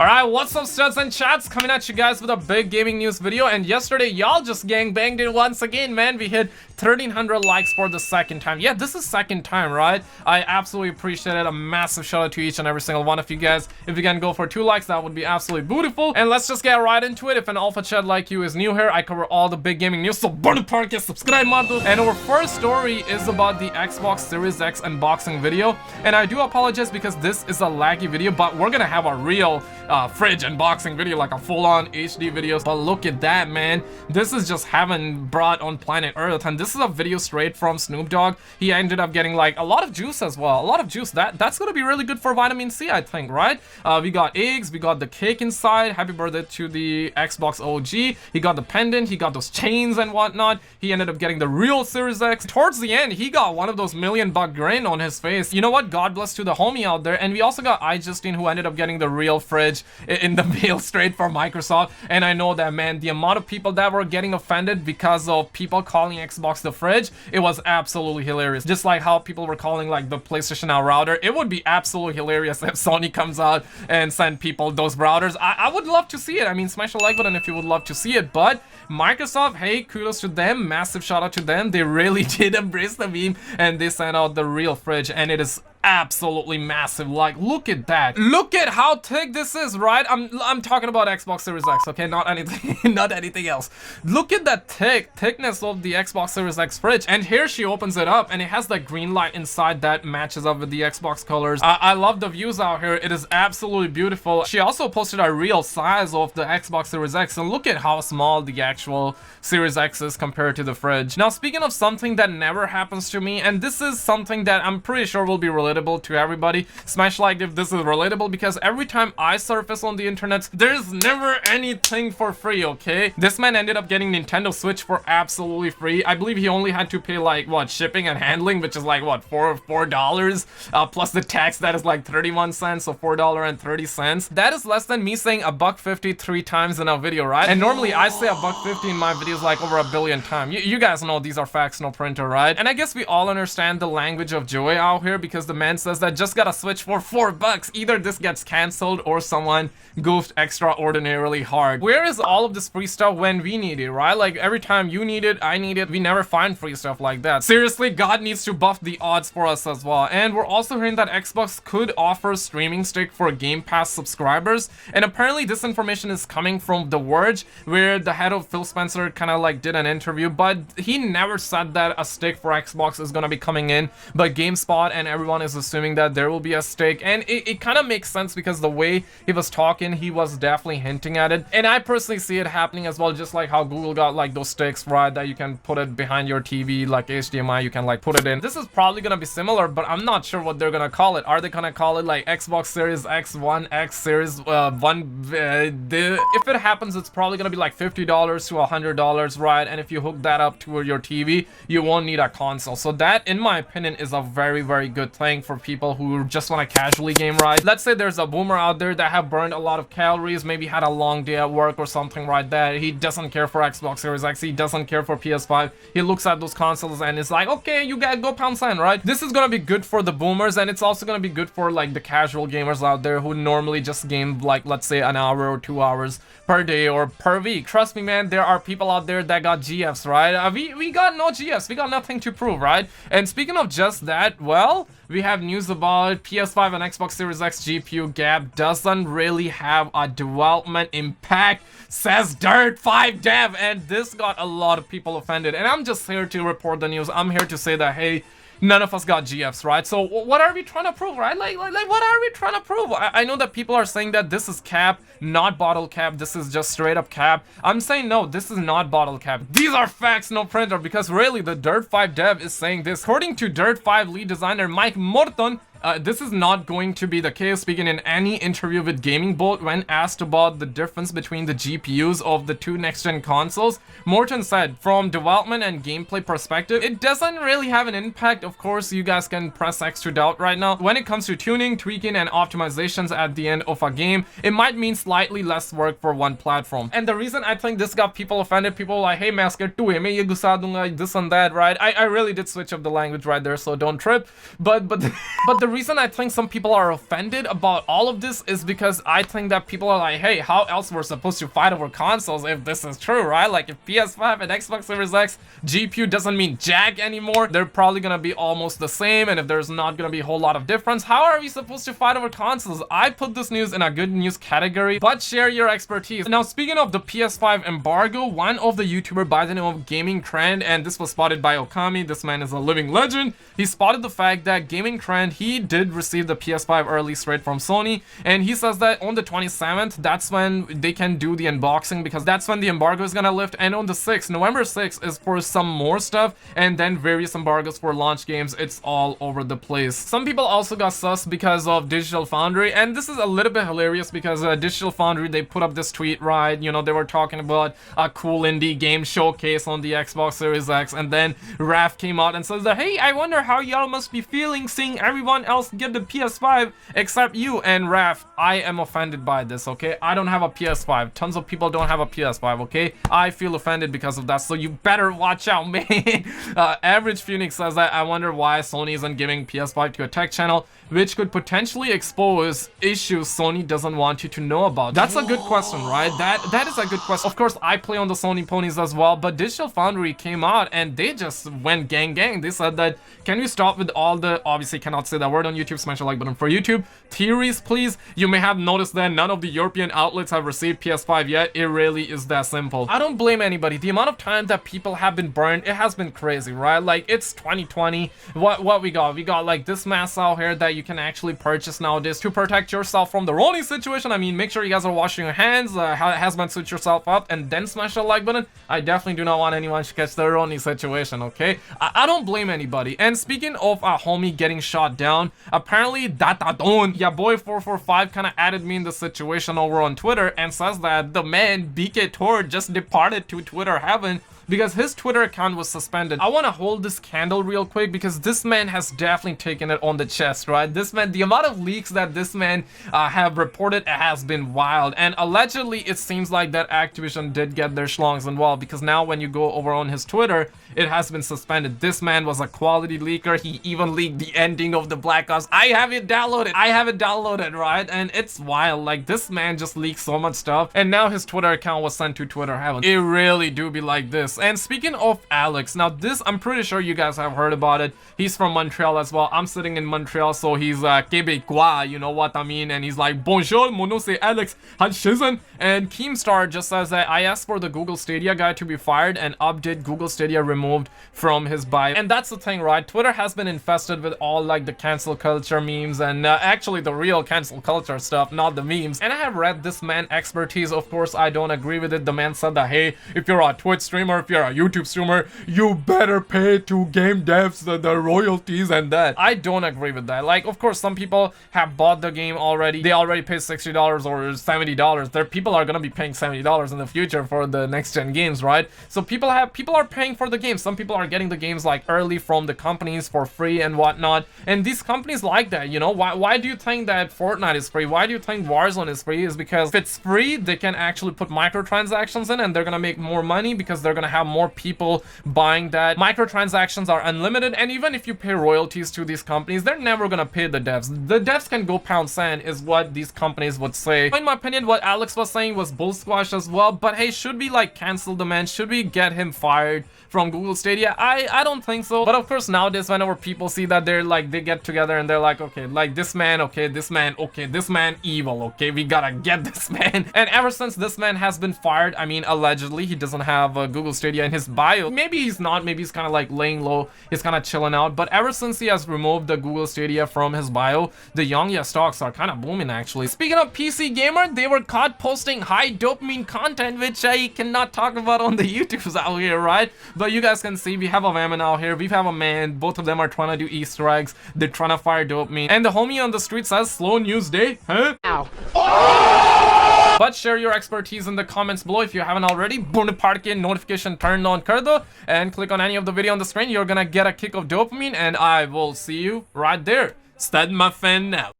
Alright, what's up studs and chats? Coming at you guys with a big gaming news video. And yesterday y'all just gang banged it once again, man. We hit 1300 likes for the second time. Yeah, this is second time, right? I absolutely appreciate it. A massive shout out to each and every single one of you guys. If you can go for 2 likes, that would be absolutely beautiful. And let's just get right into it. If an alpha chat like you is new here, I cover all the big gaming news, so burn the podcast, subscribe mother. And our first story is about the Xbox Series X unboxing video. And I do apologize because this is a laggy video, but we're gonna have a real fridge unboxing video, like a full-on HD video. But look at that, man. This is just heaven brought on planet Earth, and this is a video straight from Snoop Dogg. He ended up getting like a lot of juice as well, a lot of juice. That's gonna be really good for vitamin C, I think, right? We got eggs, we got the cake inside. Happy birthday to the Xbox OG. He got the pendant, he got those chains and whatnot. He ended up getting the real Series X. Towards the end, he got one of those $1 million grin on his face. You know what? God bless to the homie out there. And we also got iJustine, who ended up getting the real fridge in the mail straight from Microsoft. And I know that, man, the amount of people that were getting offended because of people calling Xbox the fridge, it was absolutely hilarious. Just like how people were calling like the PlayStation Now router. It would be absolutely hilarious if Sony comes out and send people those routers. I would love to see it. I mean, smash the like button if you would love to see it. But Microsoft, hey, kudos to them. Massive shout out to them. They really did embrace the meme and they sent out the real fridge, and it is absolutely massive. Like, look at that. Look at how thick this is, right? I'm talking about Xbox Series X, okay? Not anything not anything else. Look at that thickness of the Xbox Series X fridge. And here she opens it up and it has that green light inside that matches up with the Xbox colors. I love the views out here. It is absolutely beautiful. She also posted a real size of the Xbox Series X, and look at how small the actual Series X is compared to the fridge. Now, speaking of something that never happens to me, and this is something that I'm pretty sure will be relatable to everybody, smash like if this is relatable, because every time I surface on the internet, there's never anything for free, okay? This man ended up getting Nintendo Switch for absolutely free. I believe he only had to pay like what, shipping and handling, which is like what, $4 plus the tax, that is like 31 cents, so $4.30. That is less than me saying $1.50 3 times in a video, right? And normally I say $1.50 in my videos like over 1 billion times. You guys know these are facts, no printer, right? And I guess we all understand the language of joy out here, because the man says that just got a Switch for $4. Either this gets cancelled or someone goofed extraordinarily hard. Where is all of this free stuff when we need it, right? Like, every time you need it, I need it. We never find free stuff like that. Seriously, God needs to buff the odds for us as well. And we're also hearing that Xbox could offer streaming stick for Game Pass subscribers. And apparently this information is coming from The Verge, where the head of Phil Spencer kind of like did an interview, but he never said that a stick for Xbox is gonna be coming in. But GameSpot and everyone is assuming that there will be a stick, and it kind of makes sense because the way he was talking, he was definitely hinting at it. And I personally see it happening as well, just like how Google got like those sticks, right, that you can put it behind your TV, like HDMI, you can like put it in. This is probably gonna be similar, but I'm not sure what they're gonna call it. Are they gonna call it like Xbox Series X, One X, Series if it happens, it's probably gonna be like $50 to $100, right? And if you hook that up to your TV, you won't need a console. So that, in my opinion, is a very, very good thing for people who just want to casually game, right? Let's say there's a boomer out there that have burned a lot of calories, maybe had a long day at work or something right there. He doesn't care for Xbox Series X, he doesn't care for PS5. He looks at those consoles and it's like, okay, you gotta go pound sand, right? This is gonna be good for the boomers, and it's also gonna be good for like the casual gamers out there who normally just game like, let's say, an hour or 2 hours per day or per week. Trust me, man, there are people out there that got GFs, right? We got no GFs, we got nothing to prove, right? And speaking of just that, well, we have news about PS5 and Xbox Series X GPU gap doesn't really have a development impact, says Dirt5 Dev, and this got a lot of people offended. And I'm just here to report the news. I'm here to say that, hey, none of us got GFs, right? So what are we trying to prove, right? Like what are we trying to prove? I know that people are saying that this is cap, not bottle cap. This is just straight up cap. I'm saying no, this is not bottle cap. These are facts, no printer, because really the Dirt5 Dev is saying this. According to Dirt5 lead designer Mike Morton, this is not going to be the case. Speaking in any interview with Gaming Bolt, when asked about the difference between the GPUs of the 2 next-gen consoles, Morton said, from development and gameplay perspective, it doesn't really have an impact. Of course, you guys can press X to doubt right now. When it comes to tuning, tweaking, and optimizations at the end of a game, it might mean slightly less work for one platform. And the reason I think this got people offended, people were like, hey, मैं इसके 2 में ये घुसा दूंगा, this and that, right? I really did switch up the language right there, so don't trip. But the the reason I think some people are offended about all of this is because I think that people are like, hey, how else we're supposed to fight over consoles if this is true, right? Like, if PS5 and Xbox Series X GPU doesn't mean jack anymore, they're probably gonna be almost the same, and if there's not gonna be a whole lot of difference, how are we supposed to fight over consoles? I put this news in a good news category, but share your expertise. Now, speaking of the PS5 embargo, one of the YouTuber by the name of Gaming Trend, and this was spotted by Okami, this man is a living legend, he spotted the fact that Gaming Trend, he did receive the PS5 early straight from Sony, and he says that on the 27th, that's when they can do the unboxing, because that's when the embargo is gonna lift, and on the 6th, November 6th is for some more stuff, and then various embargoes for launch games. It's all over the place. Some people also got sus because of Digital Foundry, and this is a little bit hilarious because Digital Foundry, they put up this tweet, right? You know, they were talking about a cool indie game showcase on the Xbox Series X, and then Raph came out and says that, hey, I wonder how y'all must be feeling seeing everyone else get the PS5 except you. And Raph, I am offended by this, okay? I don't have a PS5. Tons of people don't have a PS5, okay? I feel offended because of that, so you better watch out, man. Average Phoenix says that, I wonder why Sony isn't giving PS5 to a tech channel, which could potentially expose issues Sony doesn't want you to know about. That's a good question, right? That is a good question. Of course, I play on the Sony ponies as well, but Digital Foundry came out and they just went gang. They said that, can we stop with all the, obviously cannot say that word on YouTube, smash the like button for YouTube, theories, please. You may have noticed that none of the European outlets have received PS5 yet. It really is that simple. I don't blame anybody. The amount of time that people have been burned, it has been crazy, right? Like, it's 2020. What we got? We got like this mask out here that you can actually purchase nowadays to protect yourself from the Roni situation. I mean, make sure you guys are washing your hands, hazmat suit yourself up, and then smash the like button. I definitely do not want anyone to catch the Roni situation, okay? I don't blame anybody. And speaking of a homie getting shot down, apparently Datadon, yeah, boy 445 kind of added me in the situation over on Twitter and says that the man BK Tor just departed to Twitter heaven because his Twitter account was suspended. I want to hold this candle real quick because this man has definitely taken it on the chest, right? This man, the amount of leaks that this man have reported has been wild, and allegedly it seems like that Activision did get their schlongs involved, because now when you go over on his Twitter, it has been suspended. This man was a quality leaker. He even leaked the ending of the Black Ops. I have it downloaded, right? And it's wild. Like, this man just leaked so much stuff, and now his Twitter account was sent to Twitter heaven. It really do be like this. And speaking of Alex, now this, I'm pretty sure you guys have heard about it. He's from Montreal as well. I'm sitting in Montreal, so he's Québécois, you know what I mean? And he's like, bonjour, mon nom c'est Alex Hanshizan. And Keemstar just says that I asked for the Google Stadia guy to be fired and update Google Stadia removed from his bio. And that's the thing, right? Twitter has been infested with all like the cancel culture memes and actually the real cancel culture stuff, not the memes. And I have read this man expertise. Of course, I don't agree with it. The man said that, hey, if you're a Twitch streamer, if you're a YouTube streamer, you better pay to game devs the royalties and that. I don't agree with that. Like, of course, some people have bought the game already. They already paid $60 or $70. There, people are gonna be paying $70 in the future for the next gen games, right? So people are paying for the games. Some people are getting the games like early from the companies for free and whatnot. And these companies like that, you know. Why do you think that Fortnite is free? Why do you think Warzone is free? Is because if it's free, they can actually put microtransactions in and they're gonna make more money because they're gonna have more people buying that. Microtransactions are unlimited, and even if you pay royalties to these companies, they're never gonna pay the devs. The devs can go pound sand is what these companies would say. In my opinion, what Alex was saying was bull squash as well, but hey, should we like cancel the man? Should we get him fired from Google Stadia? I don't think so. But of course, nowadays whenever people see that, they're like, they get together and they're like, okay, like this man, okay, this man, okay, this man evil, okay, we gotta get this man. And ever since this man has been fired, I mean, allegedly he doesn't have Google Stadia in his bio. Maybe he's not, maybe he's kind of like laying low, he's kind of chilling out, but ever since he has removed the Google Stadia from his bio, the Young stocks are kind of booming actually. Speaking of PC Gamer, they were caught posting high dopamine content, which I cannot talk about on the YouTubes out here, right? But you guys can see we have a woman out here, we have a man, both of them are trying to do Easter eggs, they're trying to fire dopamine, and the homie on the street says slow news day, huh? Ow. But share your expertise in the comments below if you haven't already. Bonaparte notification turned on kar do, and click on any of the video on the screen. You're gonna get a kick of dopamine, and I will see you right there. Stud my fan now.